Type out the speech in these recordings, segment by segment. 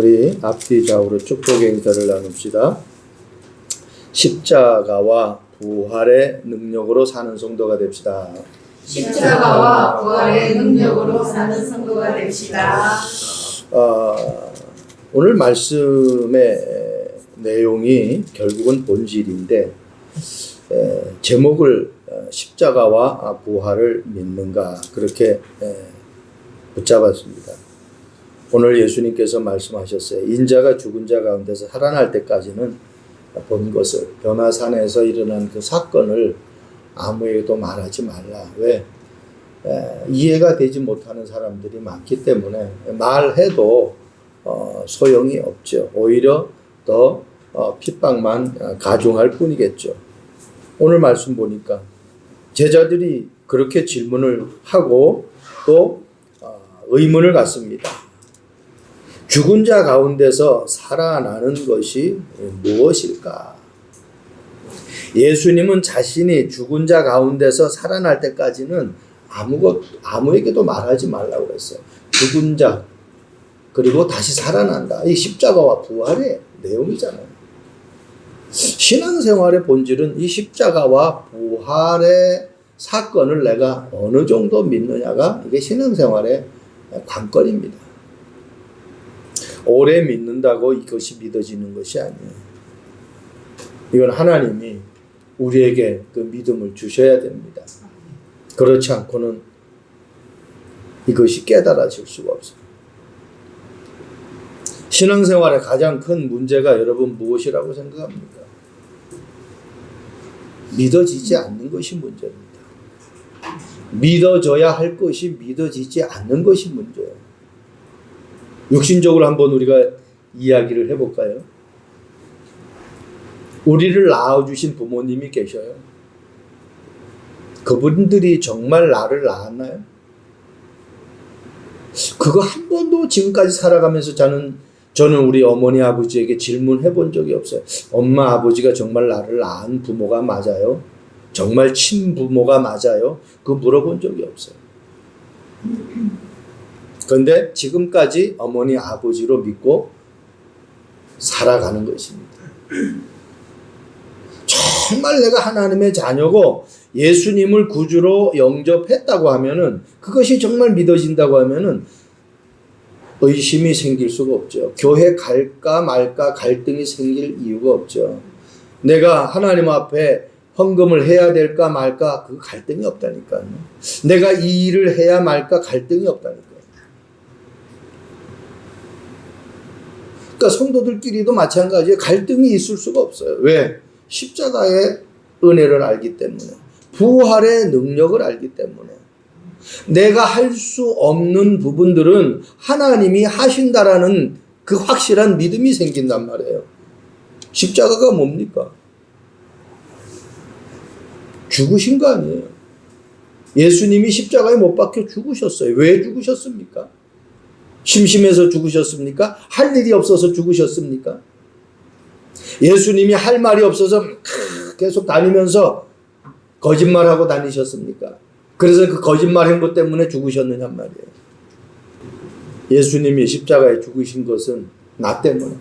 우리 앞뒤 좌우로 축복의 인사를 나눕시다. 십자가와 부활의 능력으로 사는 성도가 됩시다. 십자가와 부활의 능력으로 사는 성도가 됩시다. 오늘 말씀의 내용이 결국은 본질인데 제목을 십자가와 부활을 믿는가 그렇게 붙잡았습니다. 오늘 예수님께서 말씀하셨어요. 인자가 죽은 자 가운데서 살아날 때까지는 본 것을 변화산에서 일어난 그 사건을 아무에게도 말하지 말라. 왜? 이해가 되지 못하는 사람들이 많기 때문에 말해도 소용이 없죠. 오히려 더 핍박만 가중할 뿐이겠죠. 오늘 말씀 보니까 제자들이 그렇게 질문을 하고 또 의문을 갖습니다. 죽은 자 가운데서 살아나는 것이 무엇일까? 예수님은 자신이 죽은 자 가운데서 살아날 때까지는 아무에게도 말하지 말라고 했어요. 죽은 자 그리고 다시 살아난다. 이 십자가와 부활의 내용이잖아요. 신앙생활의 본질은 이 십자가와 부활의 사건을 내가 어느 정도 믿느냐가 이게 신앙생활의 관건입니다. 오래 믿는다고 이것이 믿어지는 것이 아니에요. 이건 하나님이 우리에게 그 믿음을 주셔야 됩니다. 그렇지 않고는 이것이 깨달아질 수가 없어요. 신앙생활의 가장 큰 문제가 여러분 무엇이라고 생각합니까? 믿어지지 않는 것이 문제입니다. 믿어져야 할 것이 믿어지지 않는 것이 문제예요. 육신적으로 한번 우리가 이야기를 해볼까요? 우리를 낳아주신 부모님이 계셔요. 그분들이 정말 나를 낳았나요? 그거 한 번도 지금까지 살아가면서 저는 우리 어머니 아버지에게 질문해 본 적이 없어요. 엄마 아버지가 정말 나를 낳은 부모가 맞아요? 정말 친부모가 맞아요? 그거 물어본 적이 없어요. 그런데 지금까지 어머니 아버지로 믿고 살아가는 것입니다. 정말 내가 하나님의 자녀고 예수님을 구주로 영접했다고 하면은 그것이 정말 믿어진다고 하면은 의심이 생길 수가 없죠. 교회 갈까 말까 갈등이 생길 이유가 없죠. 내가 하나님 앞에 헌금을 해야 될까 말까 그 갈등이 없다니까요. 내가 이 일을 해야 말까 갈등이 없다니까요. 그러니까 성도들끼리도 마찬가지에 갈등이 있을 수가 없어요. 왜? 십자가의 은혜를 알기 때문에, 부활의 능력을 알기 때문에, 내가 할 수 없는 부분들은 하나님이 하신다라는 그 확실한 믿음이 생긴단 말이에요. 십자가가 뭡니까? 죽으신 거 아니에요. 예수님이 십자가에 못 박혀 죽으셨어요. 왜 죽으셨습니까? 심심해서 죽으셨습니까? 할 일이 없어서 죽으셨습니까? 예수님이 할 말이 없어서 계속 다니면서 거짓말하고 다니셨습니까? 그래서 그 거짓말한 것 때문에 죽으셨느냐 말이에요. 예수님이 십자가에 죽으신 것은 나 때문에,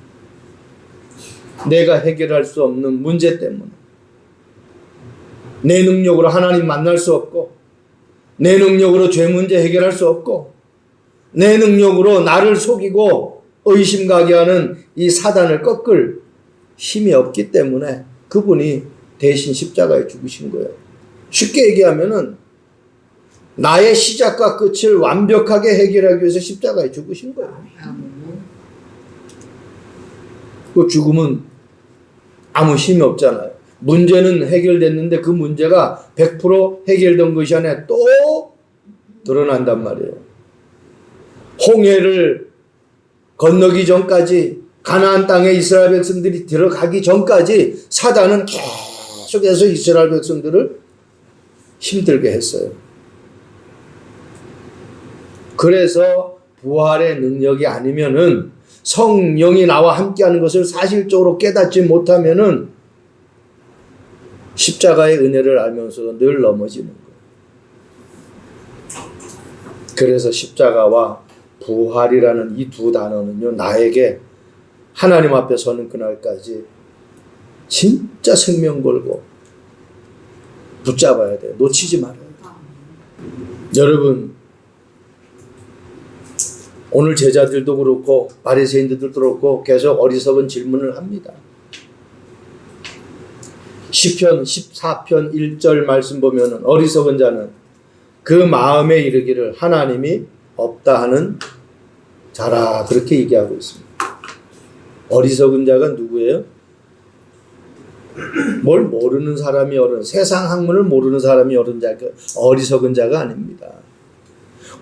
내가 해결할 수 없는 문제 때문에, 내 능력으로 하나님 만날 수 없고, 내 능력으로 죄 문제 해결할 수 없고, 내 능력으로 나를 속이고 의심가게 하는 이 사단을 꺾을 힘이 없기 때문에 그분이 대신 십자가에 죽으신 거예요. 쉽게 얘기하면은 나의 시작과 끝을 완벽하게 해결하기 위해서 십자가에 죽으신 거예요. 그 죽음은 아무 힘이 없잖아요. 문제는 해결됐는데 그 문제가 100% 해결된 것이 아니라 또 드러난단 말이에요. 홍해를 건너기 전까지, 가나안 땅에 이스라엘 백성들이 들어가기 전까지 사단은 계속해서 이스라엘 백성들을 힘들게 했어요. 그래서 부활의 능력이 아니면은, 성령이 나와 함께하는 것을 사실적으로 깨닫지 못하면은 십자가의 은혜를 알면서도 늘 넘어지는 거예요. 그래서 십자가와 부활이라는 이 두 단어는요, 나에게 하나님 앞에 서는 그날까지 진짜 생명 걸고 붙잡아야 돼요. 놓치지 말아야 돼요. 여러분, 오늘 제자들도 그렇고 바리새인들도 그렇고 계속 어리석은 질문을 합니다. 시편 14편 1절 말씀 보면은 어리석은 자는 그 마음에 이르기를 하나님이 없다 하는 자라, 그렇게 얘기하고 있습니다. 어리석은 자가 누구예요? 뭘 모르는 사람이 세상 학문을 모르는 사람이 어리석은 자가 아닙니다.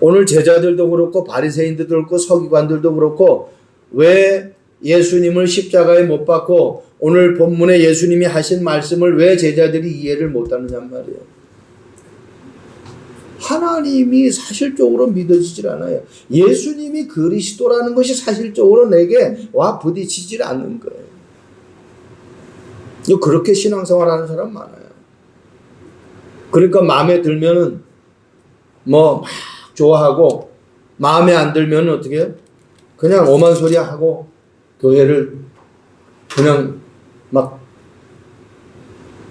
오늘 제자들도 그렇고 바리새인들도 그렇고 서기관들도 그렇고 왜 예수님을 십자가에 못 박고 오늘 본문에 예수님이 하신 말씀을 왜 제자들이 이해를 못하느냐 말이에요. 하나님이 사실적으로 믿어지질 않아요. 예수님이 그리스도라는 것이 사실적으로 내게 와 부딪히질 않는 거예요. 그렇게 신앙생활하는 사람 많아요. 그러니까 마음에 들면은 막 좋아하고 마음에 안 들면은 어떻게 해요? 그냥 오만 소리 하고 교회를 그냥 막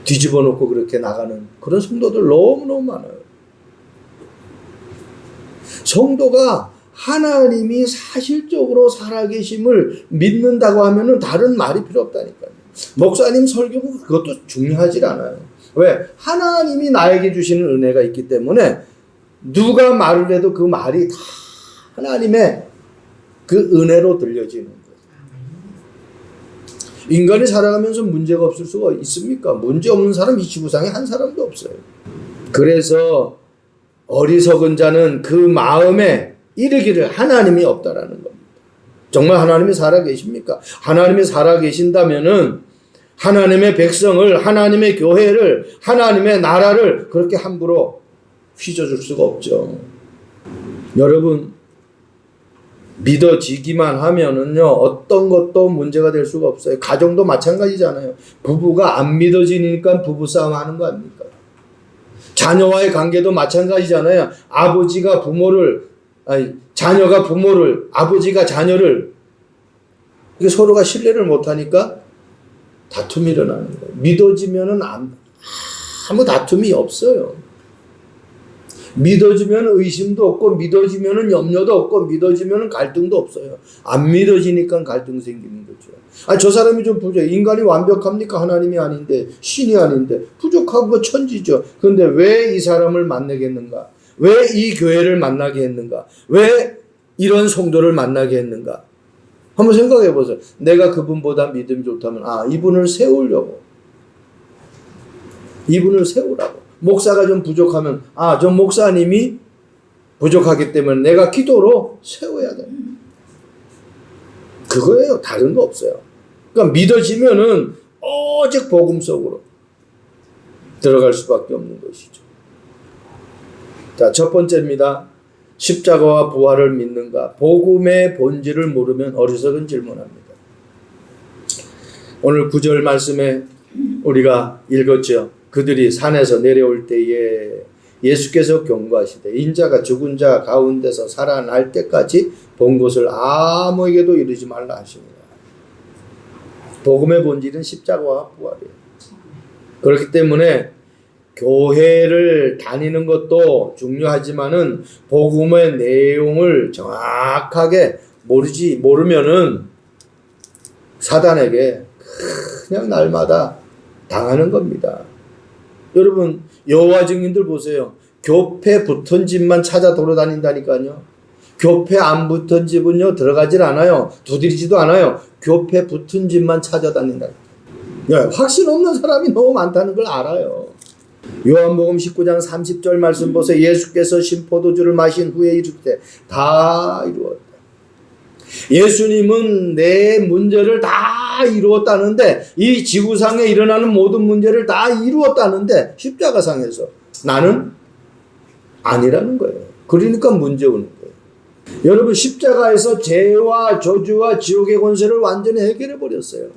뒤집어 놓고 그렇게 나가는 그런 성도들 너무너무 많아요. 성도가 하나님이 사실적으로 살아계심을 믿는다고 하면은 다른 말이 필요 없다니까요. 목사님 설교는 그것도 중요하지 않아요. 왜? 하나님이 나에게 주시는 은혜가 있기 때문에 누가 말을 해도 그 말이 다 하나님의 그 은혜로 들려지는 거예요. 인간이 살아가면서 문제가 없을 수가 있습니까? 문제 없는 사람 이 지구상에 한 사람도 없어요. 그래서 어리석은 자는 그 마음에 이르기를 하나님이 없다라는 겁니다. 정말 하나님이 살아계십니까? 하나님이 살아계신다면은 하나님의 백성을, 하나님의 교회를, 하나님의 나라를 그렇게 함부로 휘저줄 수가 없죠. 여러분, 믿어지기만 하면은요, 어떤 것도 문제가 될 수가 없어요. 가정도 마찬가지잖아요. 부부가 안 믿어지니까 부부싸움 하는 거 아닙니까? 자녀와의 관계도 마찬가지잖아요. 자녀가 부모를, 아버지가 자녀를, 이게 서로가 신뢰를 못하니까 다툼이 일어나는 거예요. 믿어지면은 아무 다툼이 없어요. 믿어지면 의심도 없고, 믿어지면 염려도 없고, 믿어지면 갈등도 없어요. 안 믿어지니까 갈등 생기는 거죠. 저 사람이 좀 부족해. 인간이 완벽합니까? 하나님이 아닌데, 신이 아닌데, 부족하고 천지죠. 그런데 왜 이 사람을 만나겠는가? 왜 이 교회를 만나게 했는가? 왜 이런 성도를 만나게 했는가? 한번 생각해 보세요. 내가 그분보다 믿음이 좋다면, 이분을 세우려고. 이분을 세우라고. 목사가 좀 부족하면, 저 목사님이 부족하기 때문에 내가 기도로 세워야 돼. 그거예요. 다른 거 없어요. 그러니까 믿어지면은 오직 복음 속으로 들어갈 수밖에 없는 것이죠. 자, 첫 번째입니다. 십자가와 부활을 믿는가? 복음의 본질을 모르면 어리석은 질문합니다. 오늘 9절 말씀에 우리가 읽었죠. 그들이 산에서 내려올 때에 예수께서 경고하시되 인자가 죽은 자 가운데서 살아날 때까지 본 것을 아무에게도 이르지 말라 하십니다. 복음의 본질은 십자가와 부활이에요. 그렇기 때문에 교회를 다니는 것도 중요하지만은 복음의 내용을 정확하게 모르면은 사단에게 그냥 날마다 당하는 겁니다. 여러분, 여호와 증인들 보세요. 교패 붙은 집만 찾아 돌아다닌다니까요. 교패 안 붙은 집은요 들어가질 않아요. 두드리지도 않아요. 교패 붙은 집만 찾아다닌다. 확신 없는 사람이 너무 많다는 걸 알아요. 요한복음 19장 30절 말씀 보세요. 예수께서 신포도주를 마신 후에 이르되 다 이루었다. 예수님은 내 문제를 다 이루었다는데, 이 지구상에 일어나는 모든 문제를 다 이루었다는데 십자가상에서 나는 아니라는 거예요. 그러니까 문제 오는 거예요. 여러분, 십자가에서 죄와 저주와 지옥의 권세를 완전히 해결해 버렸어요.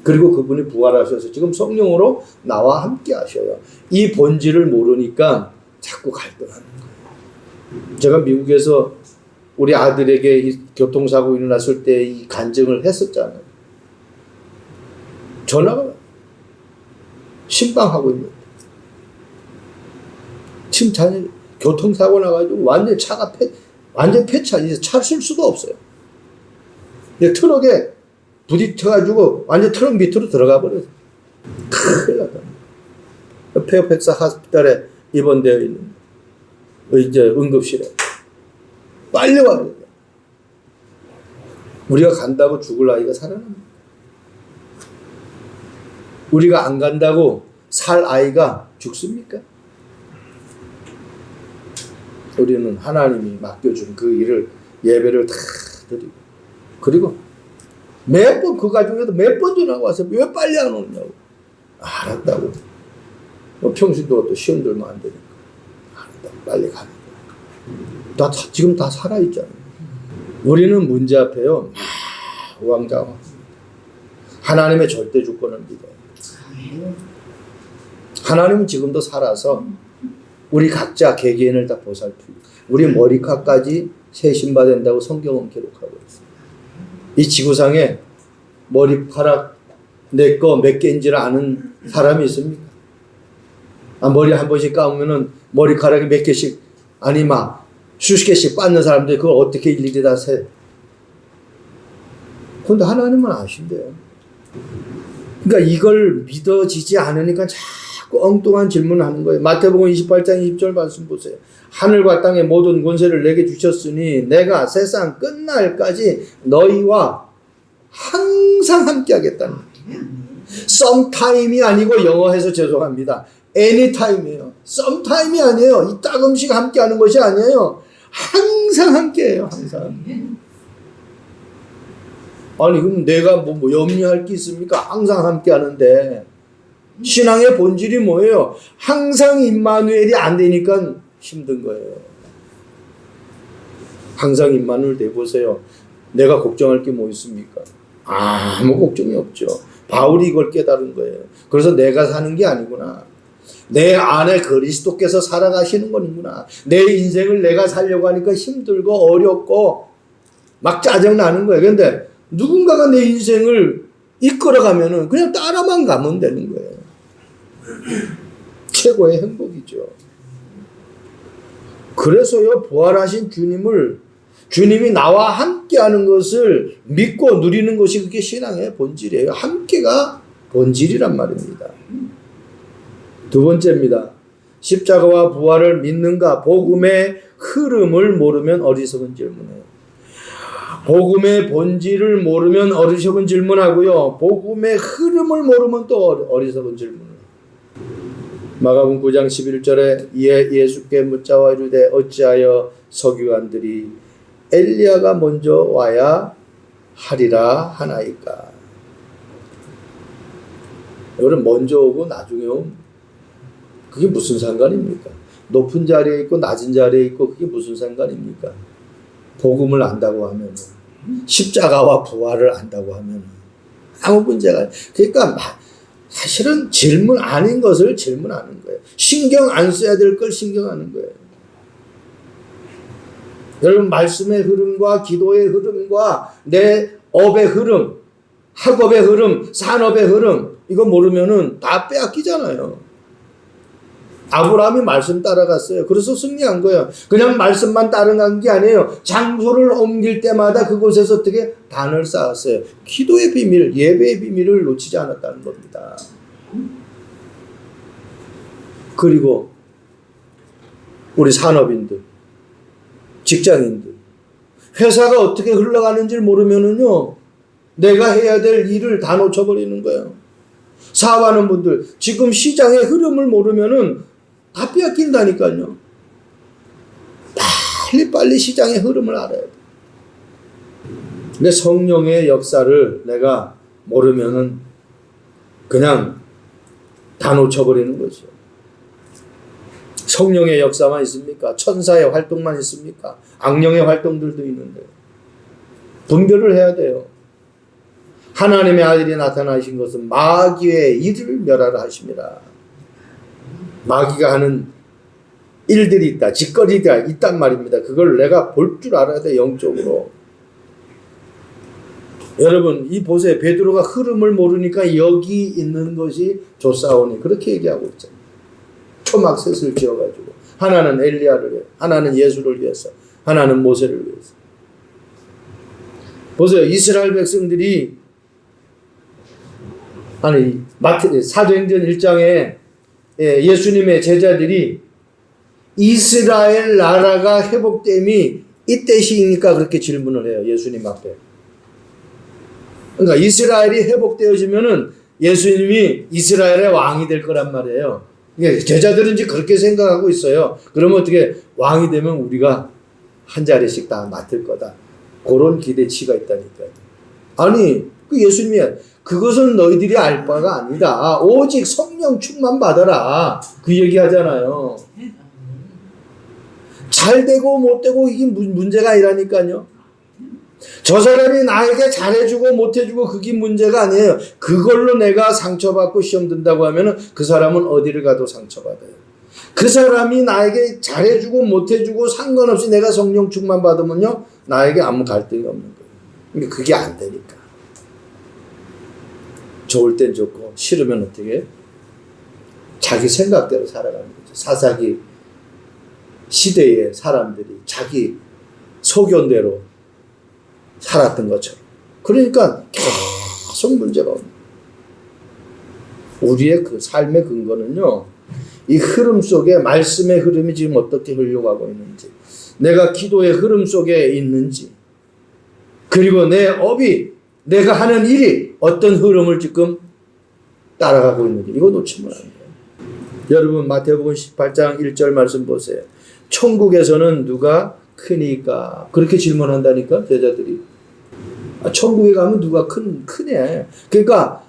그리고 그분이 부활하셔서 지금 성령으로 나와 함께 하셔요. 이 본질을 모르니까 자꾸 갈등하는 거예요. 제가 미국에서 우리 아들에게 이 교통사고 일어났을 때 이 간증을 했었잖아요. 전화가 신방하고 있는데 지금 자녀 교통사고 나가지고 완전 차가 완전 폐차, 이제 차 쓸 수도 없어요. 이제 트럭에 부딪혀가지고 완전 트럭 밑으로 들어가 버려요. 큰일 났다. 페어팩스 하스피탈에 입원되어 있는 이제 응급실에 빨리 와야 돼. 우리가 간다고 죽을 아이가 살아납니다. 우리가 안 간다고 살 아이가 죽습니까? 우리는 하나님이 맡겨준 그 일을 예배를 다 드리고 그리고 매번 그 가정에도 몇 번 전화가 와서 왜 빨리 안 오느냐고. 알았다고. 평신도가 또 시험 들면 안 되니까. 알았다고. 빨리 가는 거야. 지금 다 살아있잖아요. 우리는 문제 앞에요. 우왕좌왕. 하나님의 절대 주권을 믿어요. 하나님은 지금도 살아서 우리 각자 개개인을 다 보살피고 우리 머리카락까지 세신받는다고 성경은 기록하고 있어요. 이 지구상에 머리카락 내 거 몇 개인지를 아는 사람이 있습니까? 머리 한 번씩 감으면은 머리카락이 몇 개씩 아니 막 수십 개씩 빠는 사람들 그걸 어떻게 일일이 다 세? 근데 하나님은 아신대요. 그러니까 이걸 믿어지지 않으니까 자꾸 엉뚱한 질문을 하는 거예요. 마태복음 28장 20절 말씀 보세요. 하늘과 땅의 모든 권세를 내게 주셨으니 내가 세상 끝날까지 너희와 항상 함께 하겠다는 거예요. sometime이 아니고 영어해서 죄송합니다. anytime이에요. sometime이 아니에요. 이따금씩 함께 하는 것이 아니에요. 항상 함께 해요. 항상. 아니 그럼 내가 뭐 염려할 게 있습니까? 항상 함께 하는데 신앙의 본질이 뭐예요? 항상 임마누엘이 안 되니까 힘든 거예요. 항상 임마누엘 돼보세요. 내가 걱정할 게 뭐 있습니까? 아무 걱정이 없죠. 바울이 이걸 깨달은 거예요. 그래서 내가 사는 게 아니구나. 내 안에 그리스도께서 살아가시는 거구나. 내 인생을 내가 살려고 하니까 힘들고 어렵고 막 짜증나는 거예요. 그런데 누군가가 내 인생을 이끌어가면은 그냥 따라만 가면 되는 거예요. 최고의 행복이죠. 그래서요, 부활하신 주님이 나와 함께하는 것을 믿고 누리는 것이 그게 신앙의 본질이에요. 함께가 본질이란 말입니다. 두 번째입니다. 십자가와 부활을 믿는가? 복음의 흐름을 모르면 어리석은 질문이에요. 복음의 본질을 모르면 어리석은 질문하고요. 복음의 흐름을 모르면 또 어리석은 질문을. 마가복음 9장 11절에 이에 예수께 묻자와 이르되 어찌하여 서기관들이 엘리야가 먼저 와야 하리라 하나이까. 여러분 먼저 오고 나중에 오면 그게 무슨 상관입니까? 높은 자리에 있고 낮은 자리에 있고 그게 무슨 상관입니까? 복음을 안다고 하면 십자가와 부활을 안다고 하면 아무 문제가. 그러니까 사실은 질문 아닌 것을 질문하는 거예요. 신경 안 써야 될 걸 신경하는 거예요. 여러분 말씀의 흐름과 기도의 흐름과 내 업의 흐름, 학업의 흐름, 산업의 흐름 이거 모르면은 다 빼앗기잖아요. 아브라함이 말씀 따라갔어요. 그래서 승리한 거예요. 그냥 말씀만 따라간 게 아니에요. 장소를 옮길 때마다 그곳에서 어떻게 단을 쌓았어요. 기도의 비밀, 예배의 비밀을 놓치지 않았다는 겁니다. 그리고 우리 산업인들, 직장인들, 회사가 어떻게 흘러가는지 모르면은요, 내가 해야 될 일을 다 놓쳐버리는 거예요. 사업하는 분들, 지금 시장의 흐름을 모르면은 다 빼앗긴다니까요. 빨리 시장의 흐름을 알아야 돼. 근데 성령의 역사를 내가 모르면은 그냥 다 놓쳐버리는 거죠. 성령의 역사만 있습니까? 천사의 활동만 있습니까? 악령의 활동들도 있는데 분별을 해야 돼요. 하나님의 아들이 나타나신 것은 마귀의 일을 멸하라 하심이라. 마귀가 하는 일들이 있다, 짓거리가 있단 말입니다. 그걸 내가 볼 줄 알아야 돼, 영적으로. 여러분 이 보세요. 베드로가 흐름을 모르니까 여기 있는 것이 좋사오니 그렇게 얘기하고 있잖아요. 초막셋을 지어가지고 하나는 엘리야를 위해, 하나는 예수를 위해서, 하나는 모세를 위해서. 보세요. 이스라엘 백성들이 사도행전 1장에 예수님의 제자들이 이스라엘 나라가 회복됨이 이때시니까 그렇게 질문을 해요. 예수님 앞에. 그러니까 이스라엘이 회복되어지면은 예수님이 이스라엘의 왕이 될 거란 말이에요. 제자들은 이제 그렇게 생각하고 있어요. 그러면 어떻게 왕이 되면 우리가 한 자리씩 다 맡을 거다. 그런 기대치가 있다니까요. 아니, 그 예수님이 그것은 너희들이 알 바가 아니다. 오직 성령 충만 받아라. 그 얘기 하잖아요. 잘 되고 못 되고 이게 문제가 아니라니까요. 저 사람이 나에게 잘해주고 못해주고 그게 문제가 아니에요. 그걸로 내가 상처받고 시험 든다고 하면 그 사람은 어디를 가도 상처받아요. 그 사람이 나에게 잘해주고 못해주고 상관없이 내가 성령 충만 받으면요 나에게 아무 갈등이 없는 거예요. 근데 그게 안 되니까. 좋을 땐 좋고 싫으면 어떻게 해요? 자기 생각대로 살아가는 거죠. 사사기 시대의 사람들이 자기 소견대로 살았던 것처럼. 그러니까 계속 문제가 없는 우리의 그 삶의 근거는요. 이 흐름 속에 말씀의 흐름이 지금 어떻게 흘러가고 있는지, 내가 기도의 흐름 속에 있는지, 그리고 내 업이, 내가 하는 일이 어떤 흐름을 지금 따라가고 있는지 이거 놓치면 안 돼요. 여러분 마태복음 18장 1절 말씀 보세요. 천국에서는 누가 크니까? 그렇게 질문한다니까 제자들이. 천국에 가면 누가 크냐? 그러니까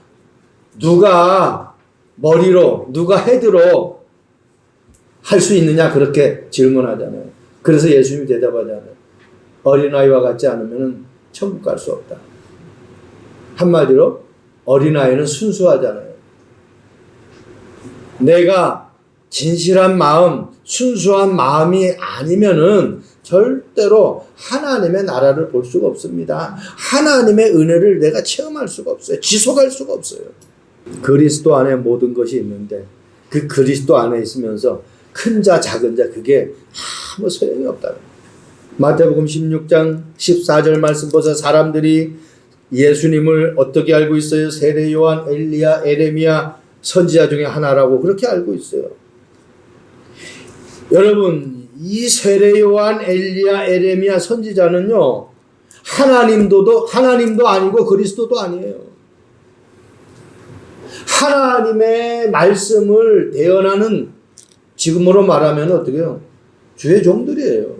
누가 머리로, 누가 헤드로 할 수 있느냐 그렇게 질문하잖아요. 그래서 예수님이 대답하잖아요. 어린아이와 같지 않으면 천국 갈 수 없다. 한마디로 어린아이는 순수하잖아요. 내가 진실한 마음, 순수한 마음이 아니면은 절대로 하나님의 나라를 볼 수가 없습니다. 하나님의 은혜를 내가 체험할 수가 없어요. 지속할 수가 없어요. 그리스도 안에 모든 것이 있는데 그 그리스도 안에 있으면서 큰 자 작은 자 그게 아무 소용이 없다. 마태복음 16장 14절 말씀 보세요. 사람들이 예수님을 어떻게 알고 있어요? 세례 요한, 엘리야, 에레미야 선지자 중에 하나라고 그렇게 알고 있어요. 여러분 이 세례 요한, 엘리야, 에레미야 선지자는요 하나님도 아니고 그리스도도 아니에요. 하나님의 말씀을 대언하는, 지금으로 말하면 어떻게 해요? 주의 종들이에요.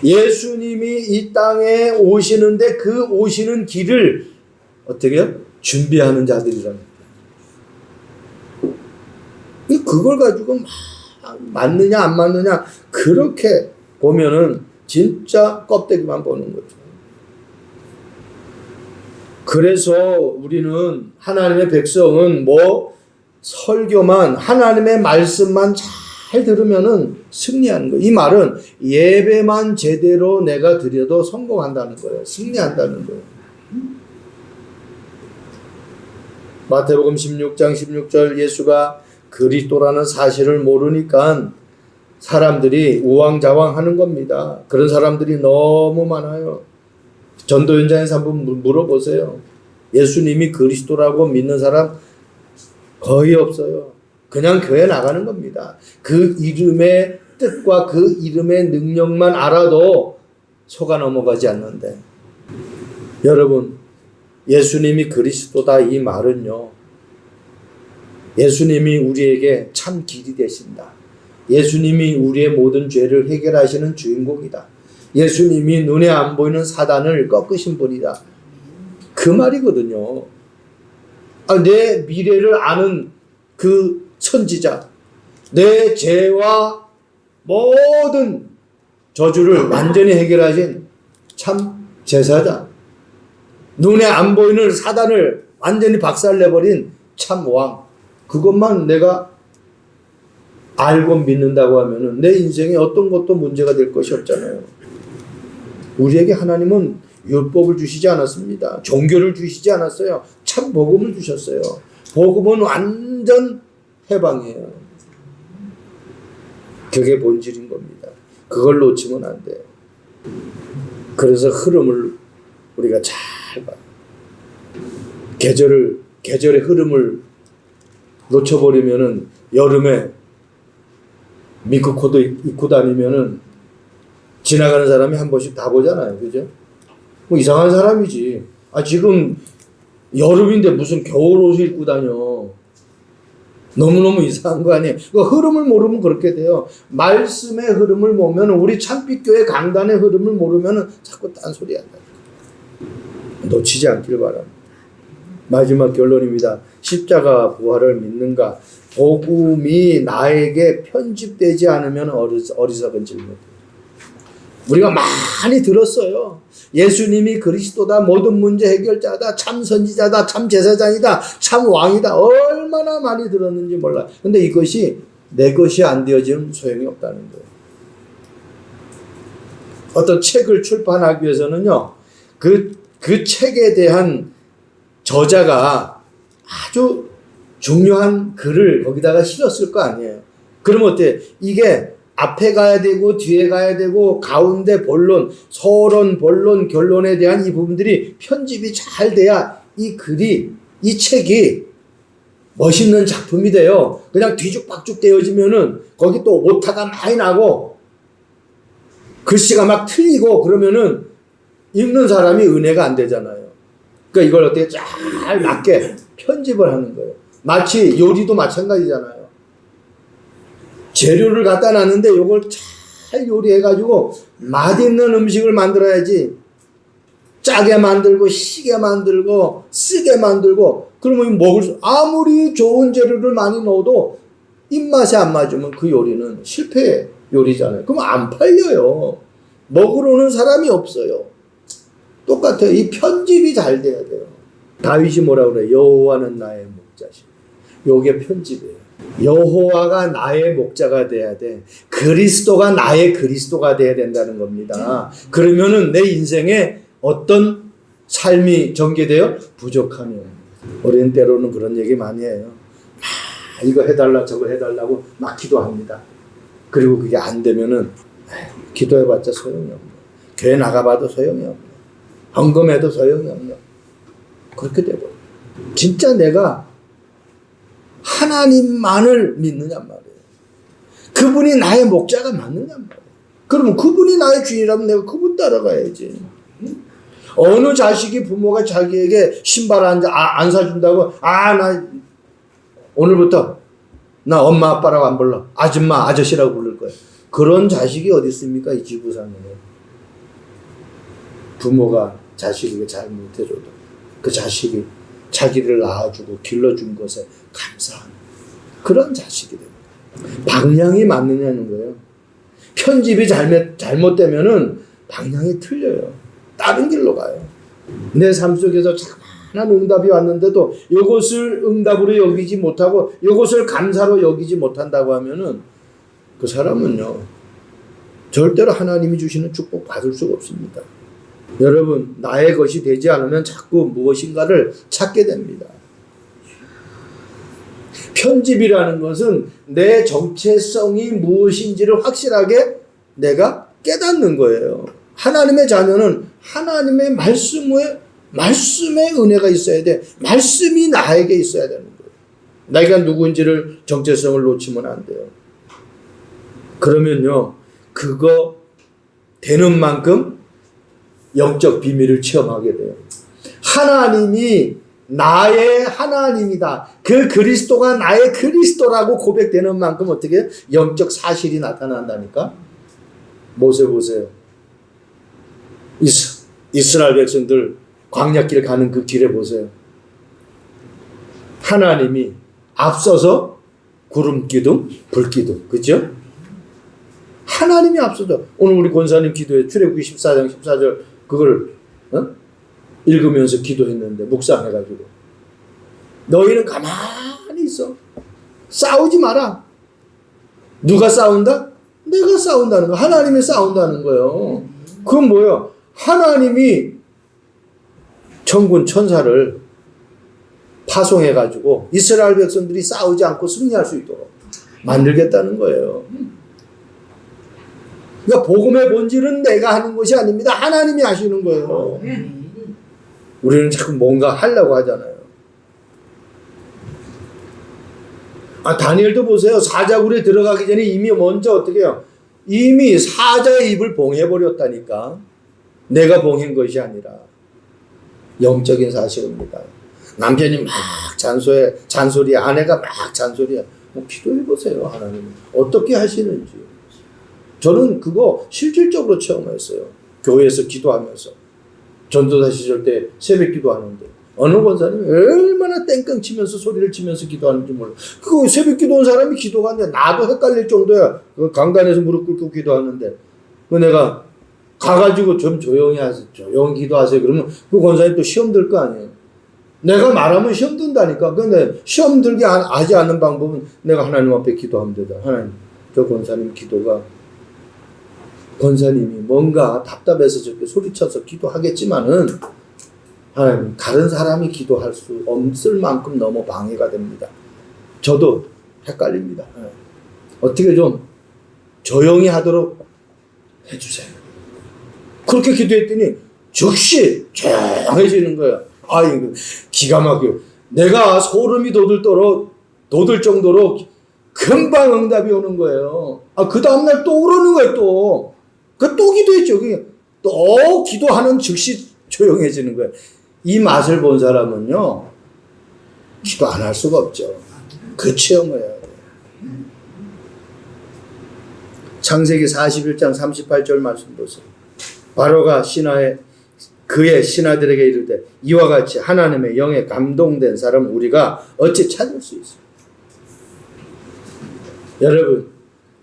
예수님이 이 땅에 오시는데 그 오시는 길을 어떻게 해요? 준비하는 자들이라는 거예요. 그걸 가지고 맞느냐 안 맞느냐 그렇게 보면은 진짜 껍데기만 보는 거죠. 그래서 우리는 하나님의 백성은 설교만, 하나님의 말씀만 잘 들으면은 승리하는 거예요. 이 말은 예배만 제대로 내가 드려도 성공한다는 거예요. 승리한다는 거예요. 마태복음 16장 16절 예수가 그리스도라는 사실을 모르니까 사람들이 우왕좌왕 하는 겁니다. 그런 사람들이 너무 많아요. 전도 현장에서 한번 물어보세요. 예수님이 그리스도라고 믿는 사람 거의 없어요. 그냥 교회 나가는 겁니다. 그 이름의 뜻과 그 이름의 능력만 알아도 속아 넘어가지 않는데, 여러분 예수님이 그리스도다 이 말은요, 예수님이 우리에게 참 길이 되신다. 예수님이 우리의 모든 죄를 해결하시는 주인공이다. 예수님이 눈에 안 보이는 사단을 꺾으신 분이다. 그 말이거든요. 내 미래를 아는 그 선지자, 내 죄와 모든 저주를 완전히 해결하신 참 제사자, 눈에 안 보이는 사단을 완전히 박살내버린 참 왕, 그것만 내가 알고 믿는다고 하면은 내 인생에 어떤 것도 문제가 될 것이 없잖아요. 우리에게 하나님은 율법을 주시지 않았습니다. 종교를 주시지 않았어요. 참 복음을 주셨어요. 복음은 완전 해방이에요. 그게 본질인 겁니다. 그걸 놓치면 안 돼요. 그래서 흐름을 우리가 잘 봐요. 계절의 흐름을 놓쳐버리면은 여름에 미크코트 입고 다니면은 지나가는 사람이 한 번씩 다 보잖아요. 그죠? 뭐 이상한 사람이지. 지금 여름인데 무슨 겨울 옷을 입고 다녀. 너무너무 이상한 거 아니에요. 그 흐름을 모르면 그렇게 돼요. 말씀의 흐름을 모르면, 우리 참빛교회 강단의 흐름을 모르면 자꾸 딴소리 한다. 놓치지 않길 바랍니다. 마지막 결론입니다. 십자가 부활을 믿는가? 복음이 나에게 편집되지 않으면 어리석은 질문. 우리가 많이 들었어요. 예수님이 그리스도다, 모든 문제 해결자다, 참 선지자다, 참 제사장이다, 참 왕이다. 얼마나 많이 들었는지 몰라요. 근데 이것이 내 것이 안 되어지면 소용이 없다는 거예요. 어떤 책을 출판하기 위해서는요, 그 책에 대한 저자가 아주 중요한 글을 거기다가 실었을 거 아니에요. 그러면 어때? 이게 앞에 가야 되고 뒤에 가야 되고 가운데 본론, 서론, 본론, 결론에 대한 이 부분들이 편집이 잘 돼야 이 글이, 이 책이 멋있는 작품이 돼요. 그냥 뒤죽박죽 되어지면은 거기 또 오타가 많이 나고 글씨가 막 틀리고 그러면은 읽는 사람이 은혜가 안 되잖아요. 그러니까 이걸 어떻게 잘 맞게 편집을 하는 거예요. 마치 요리도 마찬가지잖아요. 재료를 갖다 놨는데 이걸 잘 요리해가지고 맛있는 음식을 만들어야지. 짜게 만들고 시게 만들고 쓰게 만들고 그러면 아무리 좋은 재료를 많이 넣어도 입맛에 안 맞으면 그 요리는 실패 요리잖아요. 그럼 안 팔려요. 먹으러 오는 사람이 없어요. 똑같아요. 이 편집이 잘 돼야 돼요. 다윗이 뭐라 그래요? 여호와는 나의 목자시. 요게 편집이에요. 여호와가 나의 목자가 돼야 돼. 그리스도가 나의 그리스도가 돼야 된다는 겁니다. 그러면은 내 인생에 어떤 삶이 전개돼요? 부족하면. 우리는 때로는 그런 얘기 많이 해요. 이거 해달라 저거 해달라고 막 기도합니다. 그리고 그게 안 되면은 기도해봤자 소용이 없네. 교회 나가봐도 소용이 없네. 헌금해도 소용이 없네. 그렇게 되고 진짜 내가 하나님만을 믿느냔 말이에요. 그분이 나의 목자가 맞느냔 말이에요. 그러면 그분이 나의 주인이라면 내가 그분 따라가야지. 어느 자식이 부모가 자기에게 신발 안 사준다고 나 오늘부터 나 엄마 아빠라고 안 불러. 아줌마 아저씨라고 부를 거예요. 그런 자식이 어디 있습니까? 이 지구상에. 부모가 자식에게 잘못해줘도 그 자식이 자기를 낳아주고 길러준 것에 감사하는 그런 자식이 됩니다. 방향이 맞느냐는 거예요. 편집이 잘못되면은 방향이 틀려요. 다른 길로 가요. 내 삶 속에서 참한 응답이 왔는데도 이것을 응답으로 여기지 못하고 이것을 감사로 여기지 못한다고 하면은 그 사람은요 절대로 하나님이 주시는 축복 받을 수가 없습니다. 여러분, 나의 것이 되지 않으면 자꾸 무엇인가를 찾게 됩니다. 편집이라는 것은 내 정체성이 무엇인지를 확실하게 내가 깨닫는 거예요. 하나님의 자녀는 하나님의 말씀에 은혜가 있어야 돼. 말씀이 나에게 있어야 되는 거예요. 내가 누구인지를 정체성을 놓치면 안 돼요. 그러면요, 그거 되는 만큼 영적 비밀을 체험하게 돼요. 하나님이 나의 하나님이다. 그 그리스도가 나의 그리스도라고 고백되는 만큼 어떻게 영적 사실이 나타난다니까? 모세 보세요. 이스라엘 백성들 광야길 가는 그 길에 보세요. 하나님이 앞서서 구름 기둥, 불 기둥, 그죠? 하나님이 앞서서 오늘 우리 권사님 기도에 출애굽기 14장 14절 그걸 읽으면서 기도했는데 묵상해가지고 너희는 가만히 있어. 싸우지 마라. 누가 싸운다? 내가 싸운다는 거. 하나님이 싸운다는 거예요. 그건 뭐예요? 하나님이 천군 천사를 파송해가지고 이스라엘 백성들이 싸우지 않고 승리할 수 있도록 만들겠다는 거예요. 그러니까 복음의 본질은 내가 하는 것이 아닙니다. 하나님이 하시는 거예요. 우리는 자꾸 뭔가 하려고 하잖아요. 다니엘도 보세요. 사자굴에 들어가기 전에 이미 먼저 어떻게 해요? 이미 사자의 입을 봉해버렸다니까. 내가 봉한 것이 아니라 영적인 사실입니다. 남편이 막 잔소리해. 아내가 막 잔소리해. 기도해보세요. 하나님 어떻게 하시는지. 저는 그거 실질적으로 체험했어요. 교회에서 기도하면서. 전도사 시절 때 새벽 기도하는데 어느 권사님이 얼마나 땡깡 치면서 소리를 치면서 기도하는지 몰라. 그거 새벽 기도한 사람이 기도가 안 돼. 나도 헷갈릴 정도야. 그 강단에서 무릎 꿇고 기도하는데 그 내가 가가지고 좀 조용히 하세요. 조용히 기도하세요. 그러면 그 권사님 또 시험 들 거 아니에요. 내가 말하면 시험 든다니까. 근데 시험 들게 하지 않는 방법은 내가 하나님 앞에 기도하면 되다. 하나님, 저 권사님 기도가 권사님이 뭔가 답답해서 저렇게 소리쳐서 기도하겠지만은 하나님, 다른 사람이 기도할 수 없을 만큼 너무 방해가 됩니다. 저도 헷갈립니다. 어떻게 좀 조용히 하도록 해주세요. 그렇게 기도했더니 즉시 조용해지는 거예요. 이거 기가 막혀요. 내가 소름이 돋을 정도로 금방 응답이 오는 거예요. 그 다음날 또 오르는 거예요, 또. 또 기도했죠. 또 기도하는 즉시 조용해지는 거예요. 이 맛을 본 사람은요, 기도 안 할 수가 없죠. 그 체험을 해야 돼요. 창세기 41장 38절 말씀 보세요. 바로가 그의 신하들에게 이르되 이와 같이 하나님의 영에 감동된 사람 우리가 어찌 찾을 수 있어요? 여러분,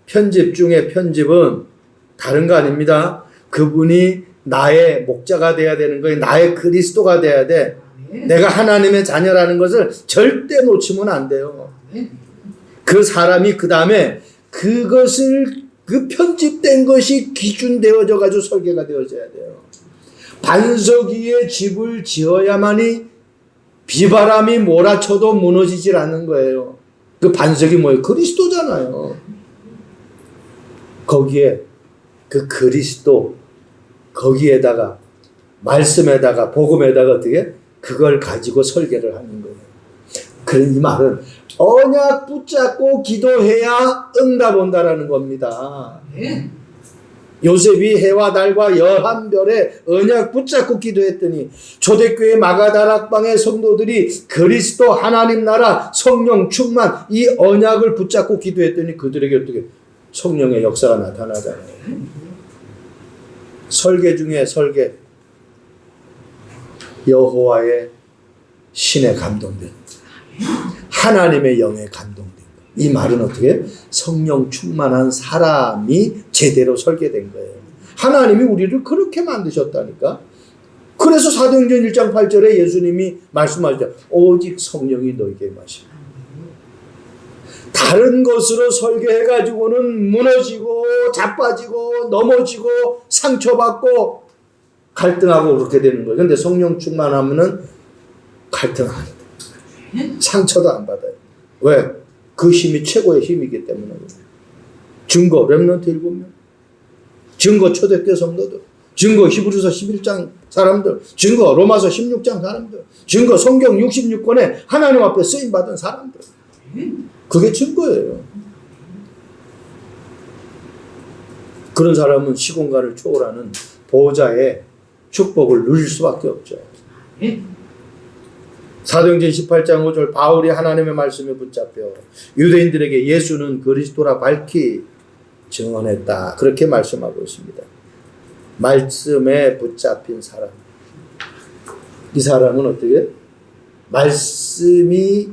편집 중에 편집은 다른 거 아닙니다. 그분이 나의 목자가 돼야 되는 거예요. 나의 그리스도가 돼야 돼. 내가 하나님의 자녀라는 것을 절대 놓치면 안 돼요. 그 사람이 그 다음에 그 편집된 것이 기준되어져 가지고 설계가 되어져야 돼요. 반석 위에 집을 지어야만이 비바람이 몰아쳐도 무너지질 않는 거예요. 그 반석이 뭐예요? 그리스도잖아요. 거기에 그 그리스도, 거기에다가 말씀에다가 복음에다가 어떻게 그걸 가지고 설계를 하는 거예요. 그런 이 말은 언약 붙잡고 기도해야 응답 온다라는 겁니다. 요셉이 해와 달과 열한 별에 언약 붙잡고 기도했더니 초대교회 마가다락방의 성도들이 그리스도 하나님 나라 성령 충만 이 언약을 붙잡고 기도했더니 그들에게 어떻게 성령의 역사가 나타나잖아요. 설계 중에 설계. 여호와의 신에 감동된, 하나님의 영에 감동된 것. 이 말은 어떻게? 성령 충만한 사람이 제대로 설계된 거예요. 하나님이 우리를 그렇게 만드셨다니까. 그래서 사도행전 1장 8절에 예수님이 말씀하셨죠. 오직 성령이 너에게 마시고. 다른 것으로 설계해가지고는 무너지고 자빠지고 넘어지고 상처받고 갈등하고 그렇게 되는 거예요. 근데 성령 충만하면은 갈등 안 해요. 상처도 안 받아요. 왜? 그 힘이 최고의 힘이기 때문에. 증거 렘넌트 7명, 증거 초대교회 성도들, 증거 히브리서 11장 사람들, 증거 로마서 16장 사람들, 증거 성경 66권에 하나님 앞에 쓰임받은 사람들. 그게 증거예요. 그런 사람은 시공간을 초월하는 보호자의 축복을 누릴 수밖에 없죠. 사도행전 18장 5절 바울이 하나님의 말씀에 붙잡혀 유대인들에게 예수는 그리스도라 밝히 증언했다. 그렇게 말씀하고 있습니다. 말씀에 붙잡힌 사람. 이 사람은 어떻게? 말씀이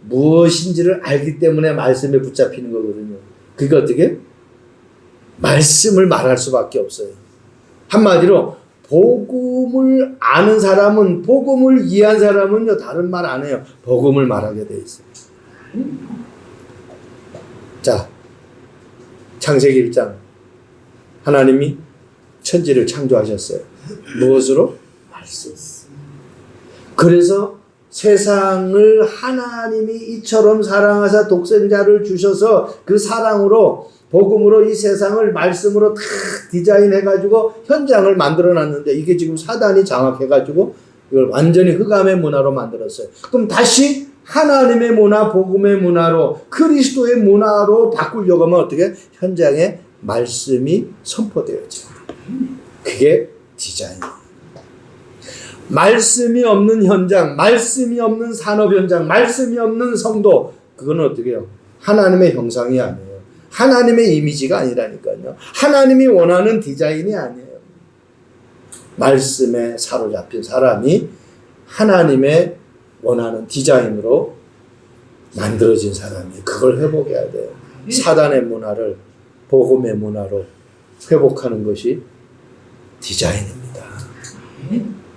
무엇인지를 알기 때문에 말씀에 붙잡히는 거거든요. 그게 어떻게? 말씀을 말할 수밖에 없어요. 한마디로 복음을 아는 사람은, 복음을 이해한 사람은요, 다른 말 안 해요. 복음을 말하게 돼 있어요. 자, 창세기 1장. 하나님이 천지를 창조하셨어요. 무엇으로? 말씀. 그래서 세상을 하나님이 이처럼 사랑하사 독생자를 주셔서 그 사랑으로 복음으로 이 세상을 말씀으로 다 디자인해가지고 현장을 만들어놨는데 이게 지금 사단이 장악해가지고 이걸 완전히 흑암의 문화로 만들었어요. 그럼 다시 하나님의 문화, 복음의 문화로, 그리스도의 문화로 바꾸려고 하면 어떻게? 현장에 말씀이 선포되어져. 그게 디자인이에요. 말씀이 없는 현장, 말씀이 없는 산업 현장, 말씀이 없는 성도, 그거는 어떻게 해요? 하나님의 형상이 아니에요. 하나님의 이미지가 아니라니까요. 하나님이 원하는 디자인이 아니에요. 말씀에 사로잡힌 사람이 하나님의 원하는 디자인으로 만들어진 사람이 그걸 회복해야 돼요. 사단의 문화를 복음의 문화로 회복하는 것이 디자인입니다.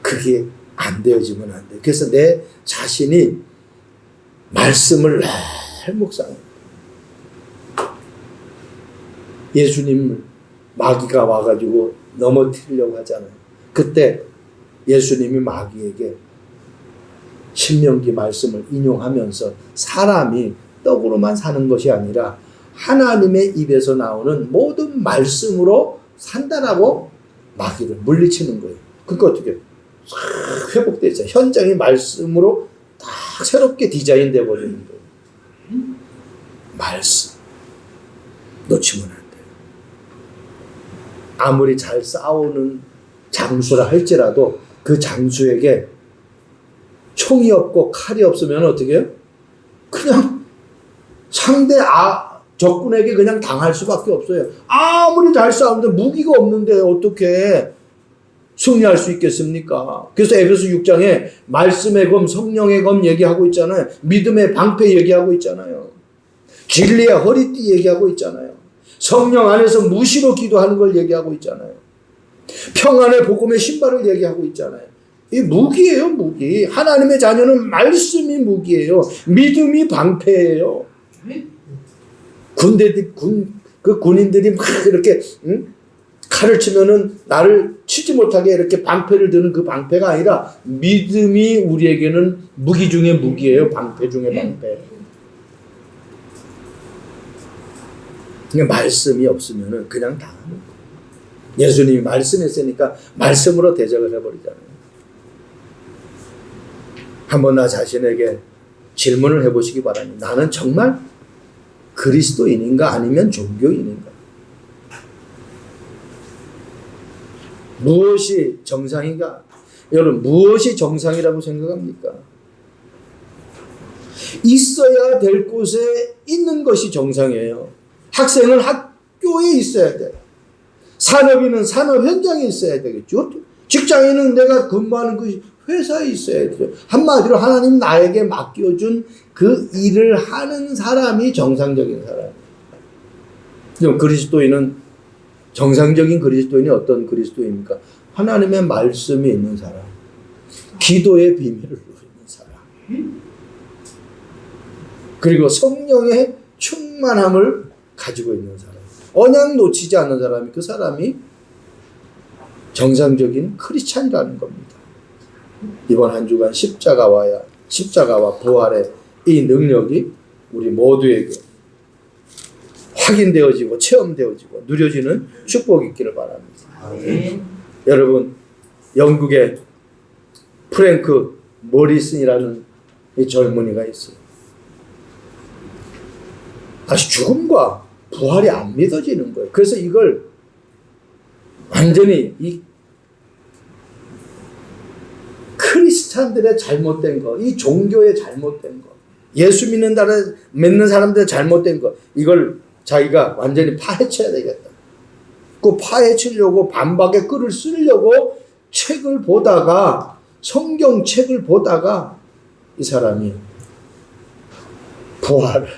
그게 안 되어지면 안 돼요. 그래서 내 자신이 말씀을 늘 묵상해요. 예수님 마귀가 와가지고 넘어뜨리려고 하잖아요. 그때 예수님이 마귀에게 신명기 말씀을 인용하면서 사람이 떡으로만 사는 것이 아니라 하나님의 입에서 나오는 모든 말씀으로 산다라고 마귀를 물리치는 거예요. 그러니까 어떻게 회복되죠. 현장이 말씀으로 다 새롭게 디자인되어 버리는 거예요. 말씀 놓치면 안 돼요. 아무리 잘 싸우는 장수라 할지라도 그 장수에게 총이 없고 칼이 없으면 어떻게 해요? 그냥 상대 적군에게 그냥 당할 수밖에 없어요. 아무리 잘 싸우는데 무기가 없는데 어떻게 승리할 수 있겠습니까? 그래서 에베소 6장에 말씀의 검, 성령의 검 얘기하고 있잖아요. 믿음의 방패 얘기하고 있잖아요. 진리의 허리띠 얘기하고 있잖아요. 성령 안에서 무시로 기도하는 걸 얘기하고 있잖아요. 평안의 복음의 신발을 얘기하고 있잖아요. 이 무기예요, 무기. 하나님의 자녀는 말씀이 무기예요. 믿음이 방패예요. 군인들이 막 이렇게 칼을 치면은 나를 치지 못하게 이렇게 방패를 드는 그 방패가 아니라 믿음이 우리에게는 무기 중에 무기예요. 방패 중에 방패. 그러니까 말씀이 없으면은 그냥 당하는 거예요. 예수님이 말씀했으니까 말씀으로 대적을 해버리잖아요. 한번 나 자신에게 질문을 해보시기 바랍니다. 나는 정말 그리스도인인가 아니면 종교인인가? 무엇이 정상인가? 여러분 무엇이 정상이라고 생각합니까? 있어야 될 곳에 있는 것이 정상이에요. 학생은 학교에 있어야 돼요. 산업인은 산업 현장에 있어야 되겠죠. 직장인은 내가 근무하는 그 회사에 있어야 돼요. 한마디로 하나님 나에게 맡겨준 그 일을 하는 사람이 정상적인 사람이에요. 그럼 그리스도인은 정상적인 그리스도인이 어떤 그리스도인입니까? 하나님의 말씀이 있는 사람, 기도의 비밀을 누리는 사람, 그리고 성령의 충만함을 가지고 있는 사람, 언약 놓치지 않는 사람이 그 사람이 정상적인 크리스찬이라는 겁니다. 이번 한 주간 십자가와 부활의 이 능력이 우리 모두에게 확인되어지고 체험되어지고 누려지는 축복이 있기를 바랍니다. 여러분 영국의 프랭크 모리슨이라는 이 젊은이가 있어요. 아주 죽음과 부활이 안 믿어지는 거예요. 그래서 이걸 완전히 이 크리스찬들의 잘못된 거, 이 종교의 잘못된 거, 예수 믿는 사람들의 잘못된 거, 이걸 자기가 완전히 파헤쳐야 되겠다. 그 파헤치려고 반박의 끈을 쓰려고 책을 보다가 성경책을 보다가 이 사람이 부활을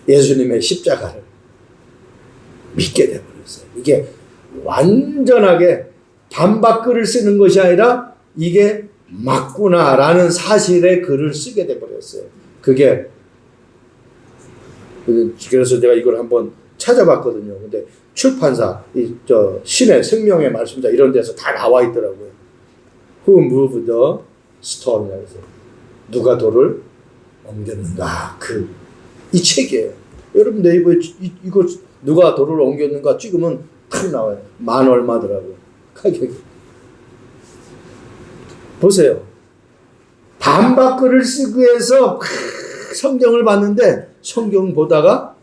예수님의 십자가를 믿게 되어버렸어요. 이게 완전하게 반박글을 쓰는 것이 아니라 이게 맞구나라는 사실의 글을 쓰게 되어버렸어요. 그게 그래서 제가 이걸 한번 찾아봤거든요. 근데 출판사, 신의 생명의 말씀자 이런 데서 다 나와 있더라고요. Who moved the 스토리라 해서 누가 돌을 옮겼는가 이 책이에요. 여러분 네이버에 이거 누가 돌을 옮겼는가 찍으면 탁 나와요. 만 얼마더라고요. 가격이. 보세요. 반박글을 쓰기 위해서 성경을 봤는데 성경 보다가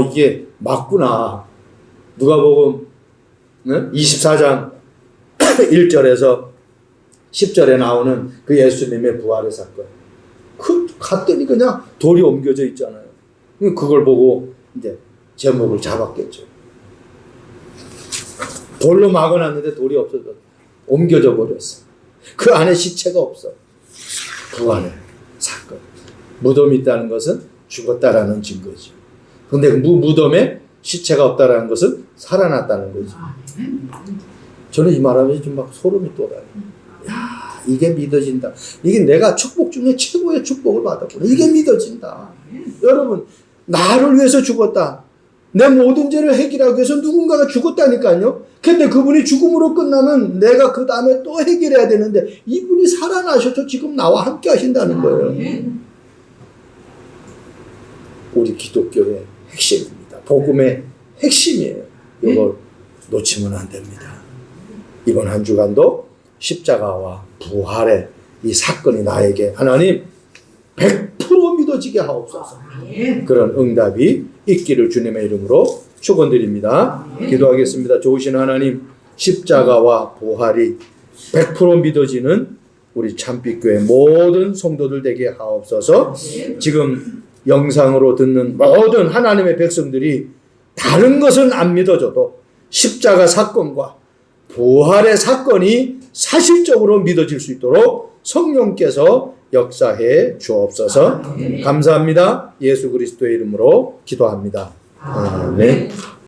이게 맞구나. 누가복음 24장 1절에서 10절에 나오는 그 예수님의 부활의 사건. 갔더니 그냥 돌이 옮겨져 있잖아요. 그걸 보고 이제 제목을 잡았겠죠. 돌로 막아놨는데 돌이 없어져. 옮겨져 버렸어. 그 안에 시체가 없어. 부활의 사건. 무덤이 있다는 것은 죽었다라는 증거죠. 근데 그 무덤에 시체가 없다라는 것은 살아났다는 거죠. 저는 이 말하면 좀 막 소름이 돋아요. 야, 이게 믿어진다. 이게 내가 축복 중에 최고의 축복을 받았구나. 이게 믿어진다. 여러분, 나를 위해서 죽었다. 내 모든 죄를 해결하기 위해서 누군가가 죽었다니까요. 근데 그분이 죽음으로 끝나면 내가 그 다음에 또 해결해야 되는데 이분이 살아나셔서 지금 나와 함께 하신다는 거예요. 우리 기독교의 핵심입니다. 복음의 핵심이에요. 이걸 놓치면 안 됩니다. 이번 한 주간도 십자가와 부활의 이 사건이 나에게 하나님 100% 믿어지게 하옵소서. 그런 응답이 있기를 주님의 이름으로 축원드립니다. 기도하겠습니다. 좋으신 하나님, 십자가와 부활이 100% 믿어지는 우리 참빛교회 모든 성도들 되게 하옵소서. 지금 영상으로 듣는 모든 하나님의 백성들이 다른 것은 안 믿어져도 십자가 사건과 부활의 사건이 사실적으로 믿어질 수 있도록 성령께서 역사해 주옵소서. 감사합니다. 예수 그리스도의 이름으로 기도합니다. 아멘.